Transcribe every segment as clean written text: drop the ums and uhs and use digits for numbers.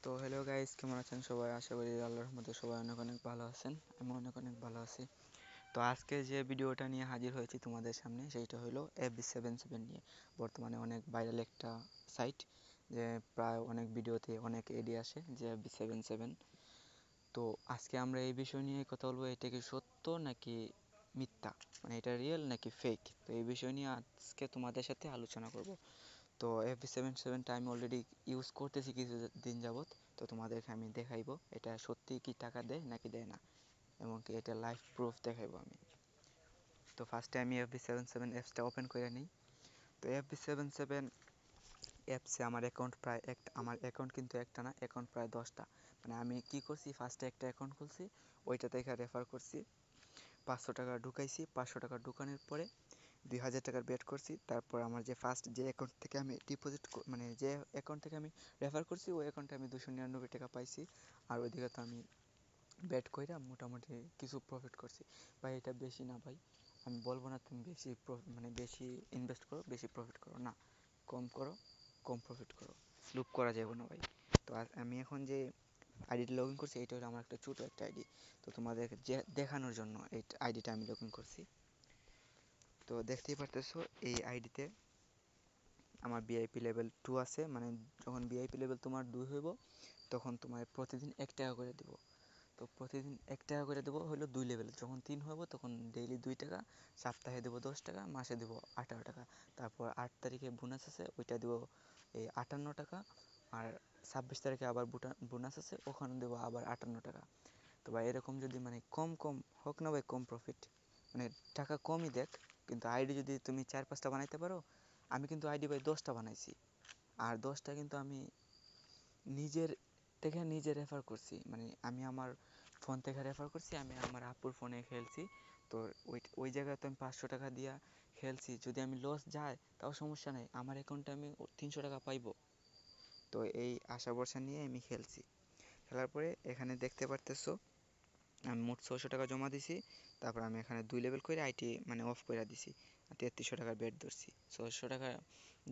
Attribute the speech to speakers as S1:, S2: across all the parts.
S1: তো hello guys, কেমন আছেন সবাই? আশা করি আল্লাহর রহমতে সবাই অনেক অনেক ভালো আছেন। আমি অনেক অনেক ভালো আছি। তো আজকে যে ভিডিওটা নিয়ে হাজির হয়েছি তোমাদের সামনে, সেইটা হলো FB77 নিয়ে। বর্তমানে অনেক ভাইরাল একটা সাইট, যে প্রায় অনেক ভিডিওতে অনেক এডি আসে যে FB77। তো আজকে আমরা এই বিষয় নিয়ে কথা বলবো, এটা কি সত্য নাকি মিথ্যা, মানে এটা রিয়েল নাকি ফেক। তো এই বিষয় নিয়ে আজকে তোমাদের সাথে আলোচনা করব। তো FB77টা আমি অলরেডি ইউজ করতেছি কিছুদিন যাবত। তো তোমাদেরকে আমি দেখাইবো এটা সত্যি কি টাকা দেয় নাকি দেয় না, এমনকি এটা লাইভ প্রুফ দেখাইবো আমি। তো ফার্স্টে আমি FB77 অ্যাপসটা ওপেন করে নিই। তো FB77 অ্যাপসে আমার অ্যাকাউন্ট প্রায় আমার অ্যাকাউন্ট কিন্তু একটা না, অ্যাকাউন্ট প্রায় 10টা। মানে আমি কি করছি, ফার্স্টে একটা অ্যাকাউন্ট খুলছি, ওইটা থেকে রেফার করছি, 500 টাকা ঢুকাইছি। 500 টাকা ঢুকানোর পরে 2000 টাকার বেট করছি। তারপর আমার যে ফার্স্ট যে অ্যাকাউন্ট থেকে আমি ডিপোজিট, মানে যে অ্যাকাউন্ট থেকে আমি রেফার করছি, ওই অ্যাকাউন্টে আমি 299 টাকা পাইছি। আর ওইদিকে তো আমি বেট কইরা মোটামুটি কিছু প্রফিট করছি। ভাই এটা বেশি না ভাই, আমি বলবো না তুমি বেশি মানে বেশি ইনভেস্ট করো বেশি প্রফিট করো, না, কম করো কম প্রফিট করো, লুপ করা যাবে না ভাই। তো আমি এখন যে আইডিটা লগ ইন করছি, এটা হলো আমার একটা ছোটো একটা আইডি। তো তোমাদেরকে যে দেখানোর জন্য এই আইডিটা আমি লগ ইন করছি। তো দেখতেই পারতেছো এই আইডিতে আমার ভিআইপি লেভেল 2 আছে। মানে যখন ভিআইপি লেভেল তোমার 2 হইব, তখন তোমার প্রতিদিন 1 টাকা করে দিব। তো প্রতিদিন 1 টাকা করে দেবো হলো 2 লেভেল। যখন 3 হইব তখন ডেইলি 2 টাকা, সপ্তাহে দেবো 10 টাকা, মাসে দেবো 18 টাকা। তারপর 8 তারিখে বোনাস আছে, ওইটা দেবো এই 58 টাকা। আর 26 তারিখে আবার বোনাস আছে, ওখানে দেবো আবার 58 টাকা। তো ভাই এরকম যদি মানে কম কম হোক না ভাই, কম প্রফিট, মানে টাকা কমই দেখ, কিন্তু আইডি যদি তুমি 4-5টা বানাইতে পারো। আমি কিন্তু আইডি ভাই 10টা বানাইছি, আর 10টা কিন্তু আমি নিজের থেকে নিজে রেফার করছি। মানে আমি আমার ফোন থেকে রেফার করছি, আমি আমার আপুর ফোনে খেলছি। তো ওই ওই জায়গায় তো আমি 500 টাকা দিয়ে খেলছি, যদি আমি লস যায় তাও সমস্যা নেই, আমার অ্যাকাউন্টে আমি 300 টাকা পাইবো। তো এই আশা ভরসা নিয়ে আমি খেলছি। খেলার পরে এখানে দেখতে পারতেছো আমি মোট 600 টাকা জমা দিছি। তারপর আমি এখানে 2 লেভেল করে আইটি মানে অফ করে দিছি, 3300 টাকার বেট ধরছি। 600 টাকা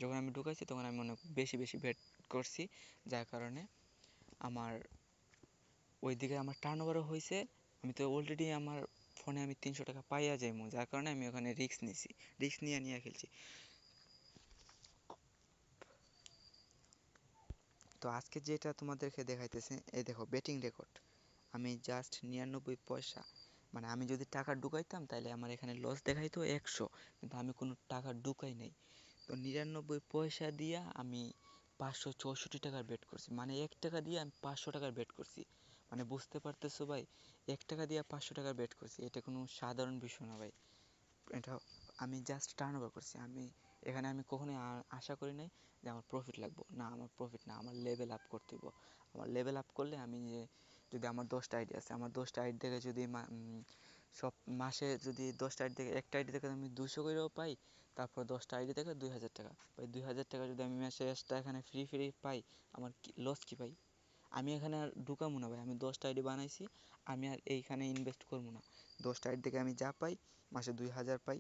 S1: যখন আমি ঢুকাইছি তখন আমি অনেক বেশি বেশি বেট করছি, যার কারণে আমার ওইদিকে আমার টার্ন ওভারও হয়েছে। আমি তো অলরেডি আমার ফোনে আমি 300 টাকা পাইয়া যাইমু, যার কারণে আমি ওখানে রিস্ক নিছি, রিস্ক নিয়ে নিয়ে খেলছি। তো আজকে যেটা তোমাদেরকে দেখাইতেছে, এই দেখো বেটিং রেকর্ড, আমি জাস্ট 99 পয়সা, মানে আমি যদি টাকা ঢুকাইতাম তাহলে আমার এখানে লস দেখাইতো 100, কিন্তু আমি কোনো টাকা ঢুকাই নাই। তো 99 পয়সা দিয়া আমি 564 টাকার বেট করছি, মানে 1 টাকা দিয়ে আমি 500 টাকার বেট করছি। মানে বুঝতে পারতেছো ভাই, 1 টাকা দিয়ে 500 টাকার বেট করছি, এটা কোনো সাধারণ বিষয় না ভাই। এটা আমি জাস্ট টার্ন ওভার করছি। এখানে আমি কখনোই আশা করি নাই যে আমার প্রফিট লাগবো, না আমার প্রফিট না, আমার লেভেল আপ করতে হইব। আমার লেভেল আপ করলে আমি যে, যদি আমার 10টা আইডি আছে, আমার 10টা আইডি থেকে যদি সব মাসে যদি 10টা আইডি থেকে একটা আইডি থেকে আমি 200 করেও পাই, তারপর 10টা আইডি থেকে 2000 টাকা পাই, 2000 টাকা যদি আমি মাসে এক্সট্রা এখানে ফ্রি ফ্রি পাই, আমার কি লস কি ভাই? আমি এখানে আর ঢুকাবো না ভাই, আমি 10টা আইডি বানাইছি, আমি আর এইখানে ইনভেস্ট করবো না। 10টা আইডি থেকে আমি যা পাই, মাসে 2000 পাই,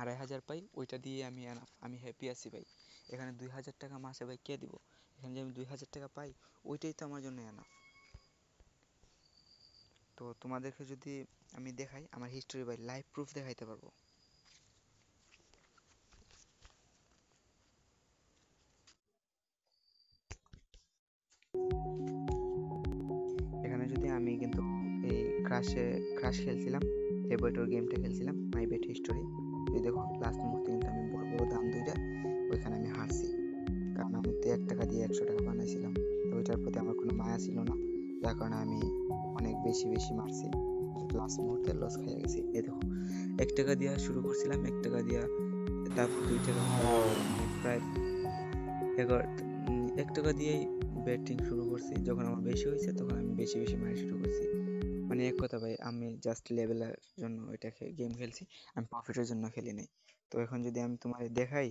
S1: 2500 পাই, ওইটা দিয়ে আমি এনাফ, আমি হ্যাপি আছি ভাই। এখানে 2000 টাকা মাসে ভাই কে দিব? এখানে যে আমি 2000 টাকা পাই, ওইটাই তো আমার জন্য এনাফ। তো তোমাদেরকে যদি আমি দেখাই আমার হিস্টোরি ভাই, লাইভ প্রুফ দেখাইতে পারবো। এখানে যদি আমি কিন্তু এই ক্রাশ খেলছিলাম, এবারটোর গেমটা খেলছিলাম, মাই বেট হিস্টোরি। এই দেখো লাস্ট মুহূর্তে কিন্তু আমি বড় বড় দাম দুইটা, ওইখানে আমি হারছি, কারণ আমি তো 1 টাকা দিয়ে 100 টাকা বানাইছিলাম। তো ওইটার প্রতি আমার কোনো মায়া ছিল না, যার কারণে আমি অনেক বেশি বেশি মারছি, লাস্ট মুহূর্তে লস খাইয়া গেছি। এই দেখো 1 টাকা দিয়া শুরু করছিলাম, 1 টাকা দিয়া, তারপর 2 টাকা, তারপর মানে প্রায় 1 টাকা দিয়েই ব্যাটিং শুরু করছি। যখন আমার বেশি হয়েছে তখন আমি বেশি বেশি মারা শুরু করছি। মানে এক কথা ভাই, আমি জাস্ট লেভেলের জন্য এটা গেম খেলছি, আমি প্রফিটের জন্য খেলি নাই। তো এখন যদি আমি তোমার দেখাই,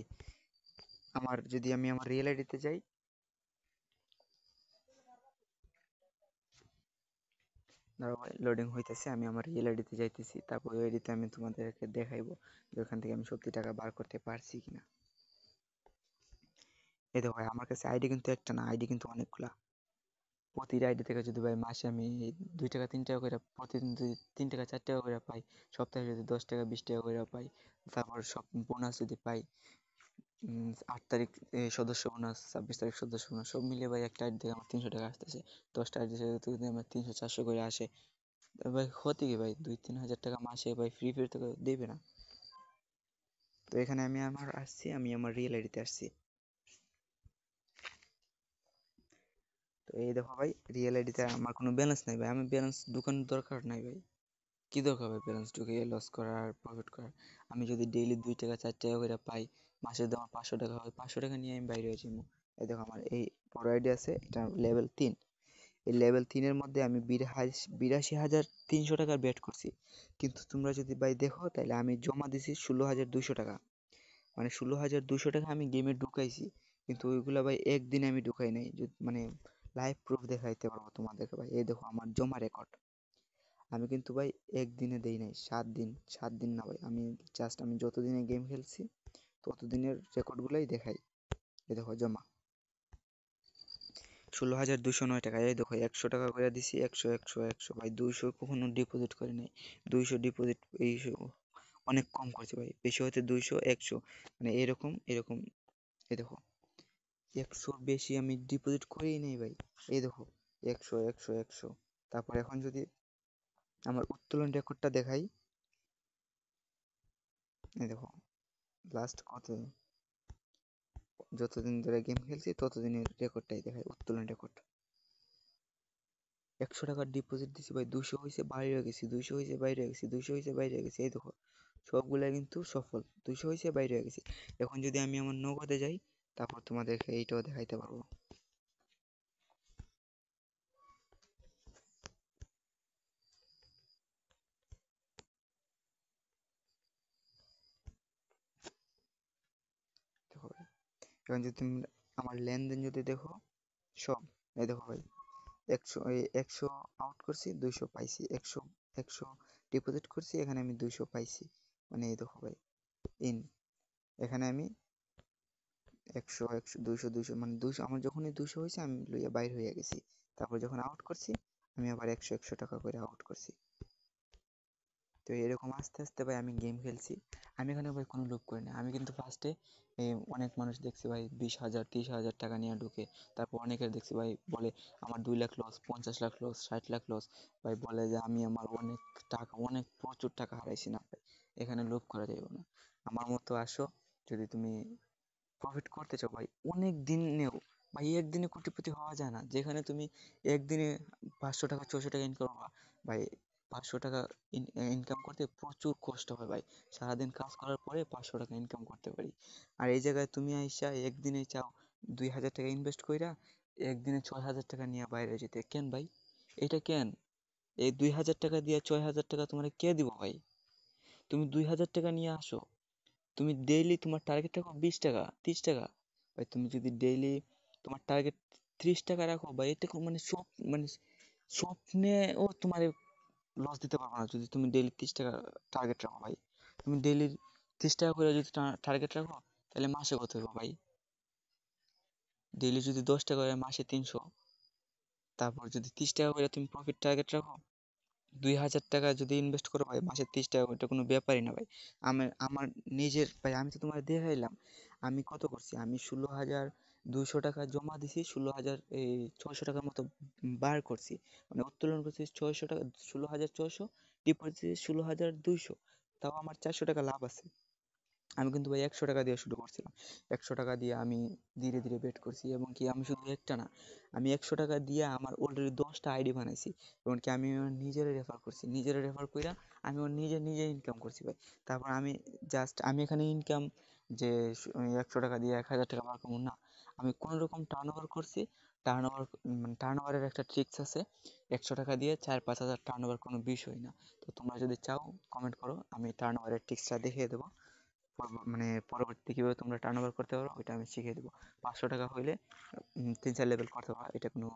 S1: যদি আমি আমার রিয়েল আইডিতে যাই, ধরো ভাই লোডিং হইতেছে, আমি আমার রিয়েল আইডিতে যাইতেছি, তারপর ওই আইডিতে আমি তোমাদেরকে দেখাইবো যে ওখান থেকে আমি সত্যি টাকা বার করতে পারছি কিনা। এই দেখো ভাই, আমার কাছে আইডি কিন্তু একটা না, আইডি কিন্তু অনেকগুলা। প্রতিটা আইডি থেকে যদি ভাই মাসে আমি 2 টাকা 3 টাকা করে প্রতিদিন যদি 3 টাকা 4 টাকা করে পাই, সপ্তাহে যদি 10 টাকা 20 টাকা করে পাই, তারপর সব বোনাস যদি পাই, 8 তারিখ সদস্য বোনাস, 26 তারিখ সদস্য বোনাস, সব মিলিয়ে ভাই একটা আইডি থেকে আমার 300 টাকা আসতেছে। 10টা আইডি থেকে যদি আমার 300 400 করে আসে, তা ভাই ক্ষতি কি ভাই? 2-3 হাজার টাকা মাসে ভাই ফ্রি ফ্রি তো দেবে না। তো এখানে আমি আমার রিয়েল আইডিতে আসছি। তো এই দেখো ভাই, রিয়েল আইডিতে আমার কোনো ব্যালেন্স নাই ভাই, আমি ব্যালেন্স ঢুকানোর দরকার নাই ভাই। কি দরকার ভাই ব্যালেন্স ঢুকিয়ে লস করার, প্রফিট করার? আমি যদি ডেইলি 2 টাকা 4 টাকা করে পাই, মাসে যদি আমার 500 টাকা হয়, 500 টাকা নিয়ে আমি বাইরে হয়ে যাবো। এই দেখো আমার এই বড় আইডি আছে, এটা লেভেল 3। এই লেভেল 3-এর মধ্যে আমি 82,300 টাকার বেট করছি। কিন্তু তোমরা যদি ভাই দেখো, তাহলে আমি জমা দিছি 16,200 টাকা। মানে 16,200 টাকা আমি গেমে ঢুকাইছি, কিন্তু ওইগুলা ভাই একদিনে আমি ঢুকাই নাই। মানে লাইভ প্রুফ দেখাইতে পারবো তোমাদেরকে ভাই। এই দেখো আমার জমা রেকর্ড। আমি কিন্তু ভাই একদিনে দেই নাই, 7 দিন, 7 দিন না ভাই, আমি যতদিনে গেম খেলছি ততদিনের রেকর্ডগুলাই দেখাই। এই দেখো জমা 16,209 টাকা। এই দেখো 100 টাকা করে দিছি, 100 ভাই। 200 কখনো ডিপোজিট করি নাই। 200 ডিপোজিট এই অনেক কম করছি ভাই, বেশি হতে 200 100, মানে এরকম এরকম। এই দেখো 100 বেশি আমি ডিপোজিট করিই নেই ভাই। এই দেখো 100 তারপর এখন যদি আমার উত্তোলন রেকর্ডটা দেখাই, এই দেখো লাস্ট যতদিন ধরে গেম খেলছি ততদিনের রেকর্ডটাই দেখায়, উত্তোলন রেকর্ড। 100 টাকার ডিপোজিট দিছি ভাই, 200 হয়েছে বাইরে হয়ে গেছি, 200 হয়েছে বাইরে হয়ে গেছি, 200 হয়েছে বাইরে হয়ে গেছি। এই দেখো সবগুলা কিন্তু সফল, 200 হয়েছে বাইরে হয়ে গেছি। এখন যদি আমি আমার নগদে যাই, তারপর তোমাদেরকে এইটাও দেখাইতে পারবো। দেখো ভাই, এখন যদি তুমি আমার লেনদেন যদি দেখো, সব এই দেখো ভাই, 100 আউট করছি, 200 পাইছি। 100 ডিপোজিট করছি, এখানে আমি 200 পাইছি। মানে এই দেখো ভাই, ইন, এখানে আমি 100 200 মানে 200, আমার যখনই 200 হয়েছে আমি লইয়া বাইর হইয়া গেছি। তারপর যখন আউট করছি, আমি আবার 100 টাকা করে আউট করছি। তো এরকম আস্তে আস্তে ভাই আমি গেম খেলছি। আমি এখানে ভাই কোনো লোভ করি না। আমি কিন্তু ফার্স্টে অনেক মানুষ দেখছি ভাই 20,000 30,000 টাকা নিয়ে ঢুকে। তারপর অনেকের দেখছি ভাই বলে আমার 2 lakh loss, 50 lakh loss, 60 lakh loss. ভাই বলে যে আমি আমার অনেক টাকা, অনেক প্রচুর টাকা হারাইছি। না ভাই, এখানে লোভ করা যাবে না। আমার মতো আসো, যদি তুমি প্রফিট করতে চাও ভাই, অনেক দিনেও ভাই, একদিনে কোটিপতি হওয়া যায় না। যেখানে তুমি একদিনে 500 টাকা 600 টাকা ইনকাম করবা ভাই, 500 টাকা ইনকাম করতে প্রচুর কষ্ট হয় ভাই। সারাদিন কাজ করার পরে 500 টাকা ইনকাম করতে পারি। আর এই জায়গায় তুমি আইসা একদিনে চাও 2,000 টাকা ইনভেস্ট কইরা একদিনে 6,000 টাকা নিয়ে বাইরে যেতে, কেন ভাই? এটা কেন? এই 2,000 টাকা দিয়ে 6,000 টাকা তোমার কে দিব ভাই? তুমি 2,000 টাকা নিয়ে আসো, তুমি ডেইলি তোমার টার্গেট রাখো 20 টাকা 30 টাকা। ভাই তুমি যদি ডেইলি তোমার টার্গেট 30 টাকা রাখো ভাই, এটা মানে মানে স্বপ্নেও তোমার লস দিতে পারবো না। যদি তুমি ডেইলি 30 টাকা টার্গেট রাখো ভাই, তুমি ডেইলি 30 টাকা করে যদি টার্গেট রাখো, তাহলে মাসে কত হবে ভাই? ডেইলি যদি 10 টাকা হয়, মাসে 300। তারপর যদি 30 টাকা করে তুমি প্রফিট টার্গেট রাখো, 2,000 টাকা যদি ইনভেস্ট করো ভাই, মাসে 30 টাকা, ওটা কোনো ব্যাপারই না ভাই। আমার নিজের ভাই, আমি তো তোমার দেখাইলাম আমি কত করছি। আমি 16,200 টাকা জমা দিছি, 6,600 টাকার মতো বার করছি, মানে উত্তোলন করছি 600 টাকা, 16,600, ডিপোজিট 16,200। তাও আমার 400 টাকা লাভ আছে। আমি কিন্তু ভাই 100 টাকা দিয়ে শুরু করছিলাম। 100 টাকা দিয়ে আমি ধীরে ধীরে বেট করছি, এবং কি আমি শুধু একটা না, আমি 100 টাকা দিয়ে আমার অলরেডি 10টা আইডি বানাইছি। এমনকি আমি আমার নিজেরে রেফার করছি, নিজেরে রেফার কইরা আমি আমার নিজে ইনকাম করছি ভাই। তারপর আমি এখানে ইনকাম যে 100 টাকা দিয়ে 1,000 টাকা বার করবো না, আমি কোনো রকম টার্ন ওভার করছি। টার্ন ওভারের একটা ট্রিক্স আছে, 100 টাকা দিয়ে 4-5 হাজার টার্ন ওভার কোনো বিষয় না। তো তোমরা যদি চাও কমেন্ট করো, আমি টার্ন ওভারের ট্রিক্সটা দেখিয়ে দেবো। মানে পরবর্তীতে কিভাবে তোমরা টার্ন ওভার করতে পারো ওইটা আমি শিখিয়ে দেবো। 500 টাকা হইলে 3-4 লেভেল করতে পারো, এটা কোনো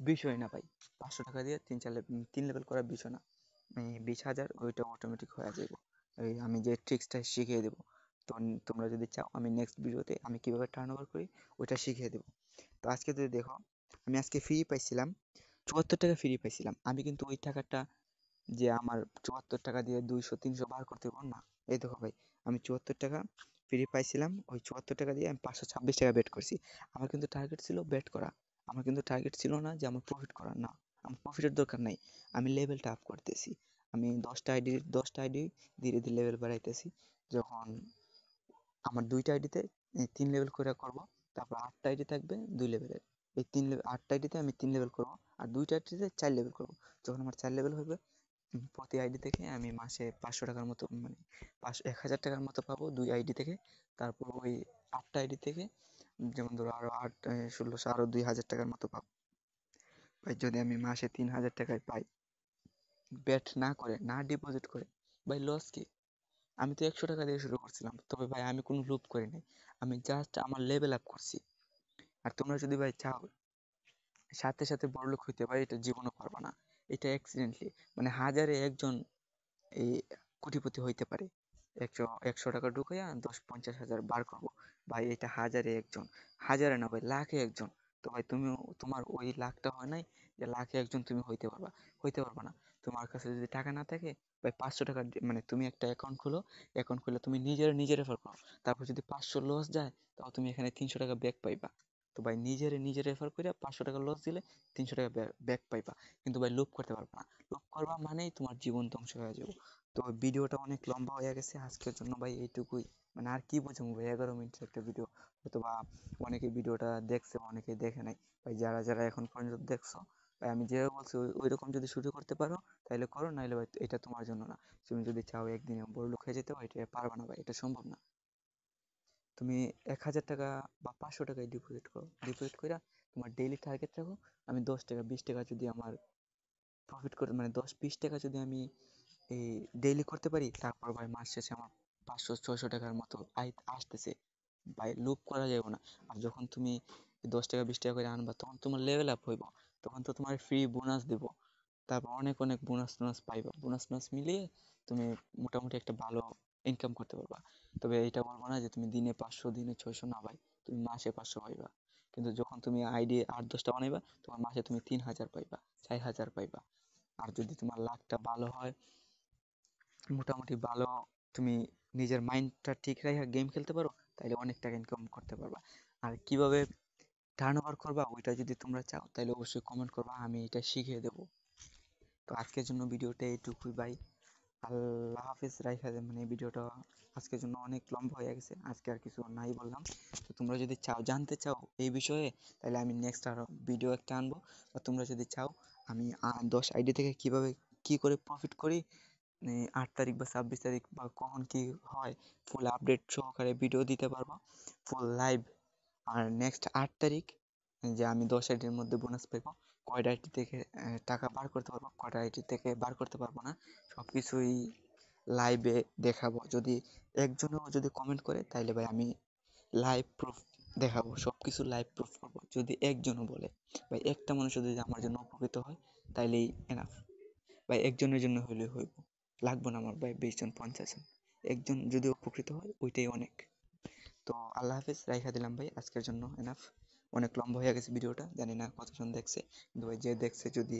S1: বিষয় না ভাই। 500 টাকা দিয়ে 3 লেভেল করার বিষয় না। 20,000 ওইটা অটোমেটিক হয়ে যাবে। আমি যে ট্রিক্সটা শিখিয়ে দেবো। তো তোমরা যদি চাও, আমি নেক্সট ভিডিওতে আমি কিভাবে টার্ন ওভার করি ওইটা শিখিয়ে দেবো। তো আজকে যদি দেখো, আমি আজকে ফ্রি পাইছিলাম 74 টাকা ফ্রি পাইছিলাম। আমি কিন্তু ওই টাকাটা যে আমার 74 টাকা দিয়ে 200 300 বার করতে পারবো না। এই দেখো ভাই, আমি 74 টাকা ফ্রি পাইছিলাম, ওই 74 টাকা দিয়ে আমি 526 টাকা বেট করছি। আমার কিন্তু টার্গেট ছিল বেট করা, আমার কিন্তু টার্গেট ছিল না যে আমার প্রফিট করা। না, আমার প্রফিটের দরকার নাই, আমি লেভেলটা আপ করতেছি। আমি 10টা আইডি ধীরে ধীরে লেভেল বাড়াইতেছি। যখন আমার 2টা আইডিতে 3 লেভেল করে করব, তারপর 8টা আইডি থাকবে 2 লেভেলের। এই 8টা আইডিতে আমি 3 লেভেল করব, আর 2টা আইডিতে 4 লেভেল করব। যখন আমার 4 লেভেল হবে, প্রতি আইডি থেকে আমি মাসে 500 টাকার মতো, মানে 1000 টাকার মতো পাবো 2 আইডি থেকে। তারপর ওই 8টা আইডি থেকে যেমন ধরো আরো 8 1600 আরো 2000 টাকার মতো পাবো। ভাই যদি আমি মাসে 3000 টাকায় পাই, বেট না করে, না ডিপোজিট করে, ভাই লস কি? আমি তো 100 টাকা দিয়ে শুরু করছিলাম, তবে ভাই আমি কোনো লোভ করি নাই, আমি জাস্ট আমার লেভেল আপ করছি। আর তোমরা যদি ভাই চাও সাথে সাথে বড়লোক হইতে, ভাই এটা জীবনও পারবা না। এটা অ্যাক্সিডেন্টলি, মানে হাজারে একজন এই কোটিপতি হইতে পারে। 100 100 টাকা ঢুকাইয়া 10 50 হাজার বার করবো, ভাই এটা হাজারে একজন, হাজারে না ভাই লাখে একজন। তো ভাই তুমিও, তোমার ওই লাখটা হয় নাই যে লাখে একজন তুমি হইতে পারবা, হইতে পারবা না। তোমার কাছে যদি টাকা না থাকে, ভাই 500 টাকা মানে তুমি একটা অ্যাকাউন্ট খুলো, অ্যাকাউন্ট খুলে তুমি নিজে রেফার করো। তারপর যদি 500 লস যায়, তাও তুমি এখানে 300 টাকা ব্যাক পাইবা। তো ভাই নিজে রেফার করে 500 টাকা লস দিলে 300 টাকা ব্যাক পাইবা। কিন্তু ভাই লোভ করতে পারবা না, লোভ করবা মানেই তোমার জীবন ধ্বংস হয়ে যাবে। তো ভিডিওটা অনেক লম্বা হয়ে গেছে আজকের জন্য ভাই, এইটুকুই। মানে আর কি বোঝাবো ভাই, 11 মিনিটের একটা ভিডিও। হয়তোবা অনেকে ভিডিওটা দেখছে, অনেকে দেখে নাই। ভাই যারা যারা এখন পর্যন্ত দেখছো, ভাই আমি যেভাবে বলছি ওইরকম যদি শুরু করতে পারো তাহলে করো, নাহলে ভাই এটা তোমার জন্য না। তুমি যদি চাও একদিনে বড়লোক হয়ে যেতে, ভাই এটা পারবা না, ভাই এটা সম্ভব না। তুমি 1000 টাকা বা 500 টাকায় ডিপোজিট করো, ডিপোজিট করে তোমার ডেইলি টার্গেট রাখো। আমি 10 টাকা 20 টাকা যদি আমার প্রফিট করে, মানে 10 20 টাকা যদি আমি এই ডেইলি করতে পারি, তারপর ভাই মাস শেষে আমার 500 600 টাকার মতো আয় আসতেছে। ভাই লোভ করা যাবে না। আর যখন তুমি 10 টাকা 20 টাকা করে আনবা, তখন তোমার লেভেল আপ হইব, তখন তো তোমার ফ্রি বোনাস দিব। তারপর অনেক অনেক বোনাস টোনাস পাইবা, বোনাস টোনাস মিলিয়ে তুমি মোটামুটি একটা ভালো ইনকাম করতে পারবা। তবে এটা বলবো না যে তুমি দিনে 500 দিনে 600, না ভাই, তুমি মাসে 500 পাইবা। কিন্তু যখন তুমি আইডি 8 10টা বানাইবা, তোমার মাসে তুমি 3000 পাইবা, 4000 পাইবা। আর যদি তোমার লাকটা ভালো হয়, মোটামুটি ভালো, তুমি নিজের মাইন্ডটা ঠিক রেখে গেম খেলতে পারো, তাহলে অনেক টাকা ইনকাম করতে পারবা। আর কিভাবে টার্ন ওভার করবা, ওইটা যদি তোমরা চাও তাহলে অবশ্যই কমেন্ট করবা, আমি এটা শিখিয়ে দেবো। তো আজকের জন্য ভিডিওটা এইটুকুই ভাই। আল্লাহ হাফিজ, রাইখা দেন, মানে ভিডিওটা আজকের জন্য অনেক লম্বা হয়ে গেছে, আজকে আর কিছু নাই বললাম। তো তোমরা যদি চাও, জানতে চাও এই বিষয়ে, তাহলে আমি নেক্সট আরো ভিডিও একটা আনবো। বা তোমরা যদি চাও আমি 10 আইডি থেকে কিভাবে কি করে প্রফিট করি, 8 তারিখ বা 26 তারিখ বা কখন কি হয়, ফুল আপডেট সহকারে ভিডিও দিতে পারবো, ফুল লাইভ। আর নেক্সট 8 তারিখ যে আমি 10 আইডির মধ্যে বোনাস পাবো, কয়টা আইডি থেকে টাকা বার করতে পারবো, কয়টা আইডি থেকে বার করতে পারবো না, সব কিছুই লাইভে দেখাবো। যদি একজনও যদি কমেন্ট করে, তাইলে ভাই আমি লাইভ প্রুফ দেখাবো, সব কিছু লাইভ প্রুফ করবো। যদি একজনও বলে, ভাই একটা মানুষ যদি আমার জন্য উপকৃত হয়, তাইলেই এনাফ। ভাই একজনের জন্য হলে হইব, লাগবো না আমার ভাই 20 জন 50 জন, একজন যদি উপকৃত হয় ওইটাই অনেক। তো আল্লাহ হাফিজ, রাইখা দিলাম ভাই আজকের জন্য এনাফ। অনেক লম্বা হয়ে গেছে ভিডিওটা, জানি না কতজন দেখছে, কিন্তু ভাই যে দেখছে যদি